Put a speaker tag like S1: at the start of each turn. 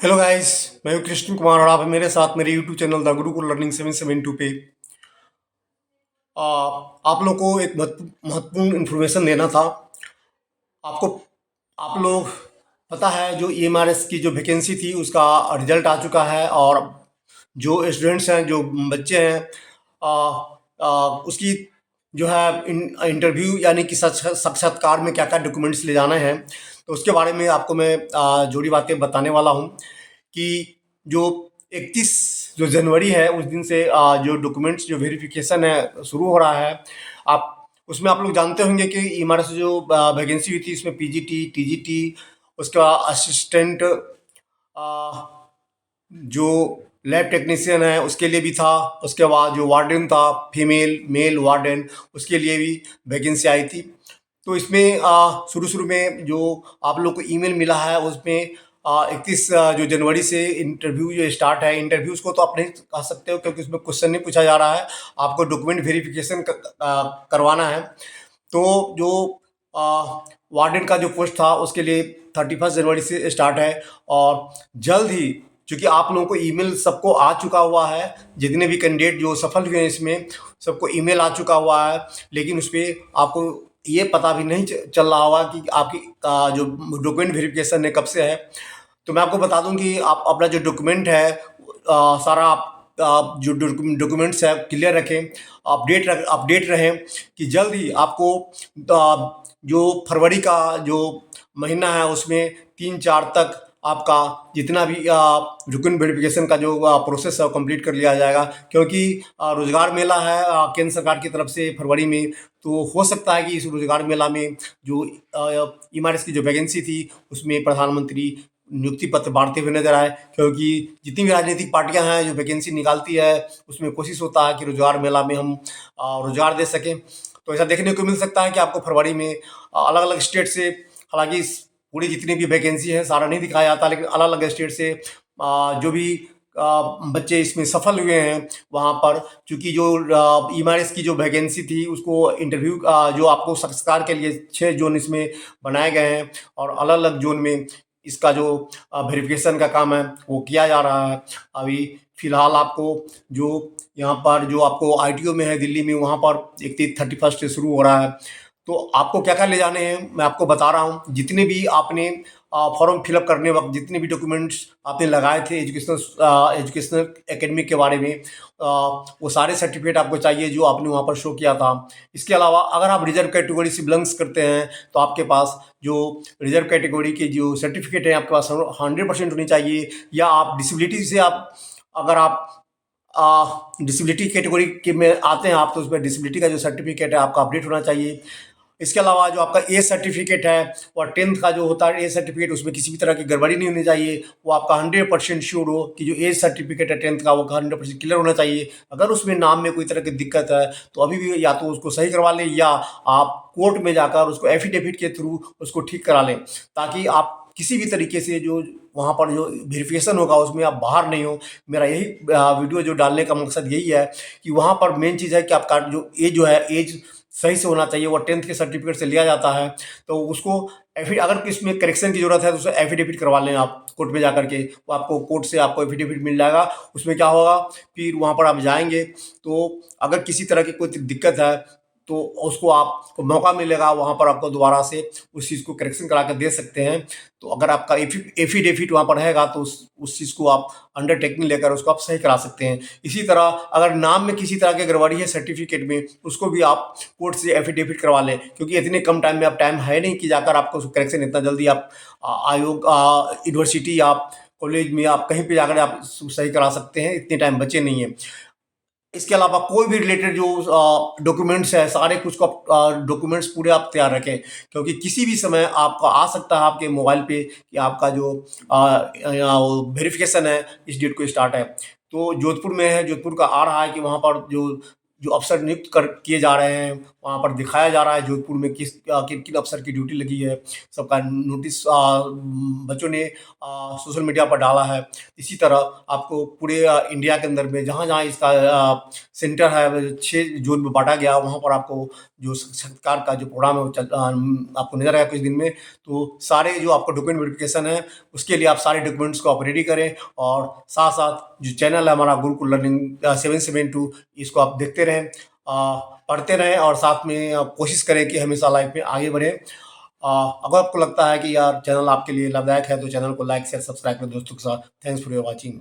S1: Hello guys. मैं हूं कृष्ण कुमार और आप हैं मेरे साथ मेरे YouTube channel the Gurukul learning 772 पे। आ, आप लोग को एक महत्वपूर्ण इन्फॉर्मेशन देना था आपको। आप लोग पता है जो ईएमआरएस की जो वैकेंसी थी उसका रिजल्ट आ चुका है और जो स्टूडेंट्स हैं जो बच्चे हैं आ, उसकी जो है इंटरव्यू यानी कि साक्षात्कार में क्या क्या डॉक्यूमेंट्स ले जाना है, तो उसके बारे में आपको मैं जोड़ी बातें बताने वाला हूँ कि जो 31 जो जनवरी है उस दिन से जो डॉक्यूमेंट्स जो वेरिफिकेशन है शुरू हो रहा है। आप उसमें आप लोग जानते होंगे कि ईएमआरएस जो वैकेंसी हुई थी इसमें पीजीटी, टीजीटी, उसके बाद असिस्टेंट जो लैब टेक्नीशियन है उसके लिए भी था। उसके बाद जो वार्डन था, फीमेल मेल वार्डन, उसके लिए भी वैकेंसी आई थी। तो इसमें शुरू-शुरू में जो आप लोग को ईमेल मिला है उसमें 31 जो जनवरी से इंटरव्यू जो स्टार्ट है। इंटरव्यूज़ को तो आप नहीं कह सकते हो क्योंकि उसमें क्वेश्चन नहीं पूछा जा रहा है, आपको डॉक्यूमेंट वेरिफिकेशन करवाना है। तो जो वार्डन का जो पोस्ट था उसके लिए 31 जनवरी से स्टार्ट है और जल्द ही, चूँकि आप लोगों को ईमेल सबको आ चुका हुआ है, जितने भी कैंडिडेट जो सफल हुए हैं इसमें सबको ईमेल आ चुका हुआ है, लेकिन उसपे आपको ये पता भी नहीं चल रहा होगा कि आपकी जो डॉक्यूमेंट वेरिफिकेशन है कब से है। तो मैं आपको बता दूं कि आप अपना जो डॉक्यूमेंट है सारा आप जो डॉक्यूमेंट्स है क्लियर रखें, अपडेट रहें कि जल्द ही आपको जो फरवरी का जो महीना है उसमें 3-4 तक आपका जितना भी डॉक्यूमेंट वेरिफिकेशन का जो प्रोसेस है वो कंप्लीट कर लिया जाएगा। क्योंकि रोजगार मेला है केंद्र सरकार की तरफ से फरवरी में, तो हो सकता है कि इस रोजगार मेला में जो ईएमआरएस की जो वैकेंसी थी उसमें प्रधानमंत्री नियुक्ति पत्र बांटते हुए नजर आए। क्योंकि जितनी भी राजनीतिक पार्टियां हैं जो वैकेंसी निकालती है उसमें कोशिश होता है कि रोजगार मेला में हम रोजगार दे सकें। तो ऐसा देखने को मिल सकता है कि आपको फरवरी में अलग अलग स्टेट से, हालांकि पूरी जितनी भी वैकेंसी है सारा नहीं दिखाया जाता, लेकिन अलग अलग स्टेट से जो भी बच्चे इसमें सफल हुए हैं वहाँ पर, चूँकि जो ईएमआरएस की जो वैकेंसी थी उसको इंटरव्यू जो आपको साक्षात्कार के लिए 6 जोन इसमें बनाए गए हैं और अलग अलग जोन में इसका जो वेरिफिकेशन का काम है वो किया जा रहा है। अभी फिलहाल आपको जो यहाँ पर जो आपको आईटीओ में है दिल्ली में, वहाँ पर 31 से शुरू हो रहा है। तो आपको क्या क्या ले जाने हैं मैं आपको बता रहा हूँ। जितने भी आपने फॉर्म फिलअप करने वक्त जितने भी डॉक्यूमेंट्स आपने लगाए थे एजुकेशनल एकेडमिक के बारे में, वो सारे सर्टिफिकेट आपको चाहिए जो आपने वहाँ पर शो किया था। इसके अलावा अगर आप रिजर्व कैटेगरी से बिलोंग्स करते हैं तो आपके पास जो रिजर्व कैटेगरी के जो सर्टिफिकेट है आपके पास 100% होनी चाहिए। या आप डिसेबिलिटी से आप, अगर आप डिसेबिलिटी कैटेगरी के में आते हैं आप, तो उसमें डिसेबिलिटी का जो सर्टिफिकेट है आपका अपडेट होना चाहिए। इसके अलावा जो आपका एज सर्टिफिकेट है और 10th का जो होता है एज सर्टिफिकेट, उसमें किसी भी तरह की गड़बड़ी नहीं होनी चाहिए। वो आपका 100% श्योर हो कि जो एज सर्टिफिकेट है 10th का वो 100% क्लियर होना चाहिए। अगर उसमें नाम में कोई तरह की दिक्कत है तो अभी भी या तो उसको सही करवा लें या आप कोर्ट में जाकर उसको एफिडेविट के थ्रू उसको ठीक करा लें, ताकि आप किसी भी तरीके से जो वहाँ पर जो वेरिफिकेशन होगा उसमें आप बाहर नहीं हो। मेरा यही वीडियो जो डालने का मकसद यही है कि वहाँ पर मेन चीज़ है कि आपका जो एज जो है एज सही से होना चाहिए। वो 10th के सर्टिफिकेट से लिया जाता है, तो उसको अगर इसमें करेक्शन की ज़रूरत है तो उसे एफिडेविट करवा लें आप कोर्ट में जाकर के। वो आपको कोर्ट से आपको एफिडेविट मिल जाएगा। उसमें क्या होगा, फिर वहाँ पर आप जाएंगे तो अगर किसी तरह की कोई दिक्कत है तो उसको आपको मौका मिलेगा, वहाँ पर आपको दोबारा से उस चीज़ को करेक्शन करा कर दे सकते हैं। तो अगर आपका एफिडेविट वहाँ पर रहेगा तो उस चीज़ को आप अंडरटेकिंग लेकर उसको आप सही करा सकते हैं। इसी तरह अगर नाम में किसी तरह की गड़बड़ी है सर्टिफिकेट में, उसको भी आप कोर्ट से एफिडेविट करवा लें। क्योंकि इतने कम टाइम में आप टाइम है नहीं कि जाकर आपको करेक्शन इतना जल्दी आप आयोग यूनिवर्सिटी या कॉलेज में आप कहीं पे जाकर आप सही करा सकते हैं, इतने टाइम बचे नहीं है। इसके अलावा कोई भी रिलेटेड जो डॉक्यूमेंट्स है सारे कुछ को डॉक्यूमेंट्स पूरे आप तैयार रखें, क्योंकि किसी भी समय आपका आ सकता है आपके मोबाइल पे कि आपका जो वेरिफिकेशन है इस डेट को स्टार्ट है। तो जोधपुर में है, जोधपुर का आ रहा है कि वहाँ पर जो जो अफ़सर नियुक्त कर किए जा रहे हैं, वहाँ पर दिखाया जा रहा है जोधपुर में किन-किन अफ़सर की ड्यूटी लगी है, सबका नोटिस बच्चों ने सोशल मीडिया पर डाला है। इसी तरह आपको पूरे इंडिया के अंदर में जहाँ-जहाँ इसका सेंटर है, 6 ज़ोन में बाँटा गया, वहाँ पर आपको जो सरकार का जो प्रोग्राम है वो आपको नज़र आएगा कुछ दिन में। तो सारे जो आपका डॉक्यूमेंट वेरिफ़िकेशन है, उसके लिए आप सारे डॉक्यूमेंट्स को आप रेडी करें और साथ-साथ जो चैनल है हमारा गुरुकुल लर्निंग 772, इसको आप देखते रहें, पढ़ते रहें और साथ में कोशिश करें कि हमेशा लाइफ़ में आगे बढ़ें। अगर आपको लगता है कि यार चैनल आपके लिए लाभदायक है, तो चैनल को लाइक, शेयर, सब्सक्राइब करें दोस्तों के साथ। Thanks for your watching.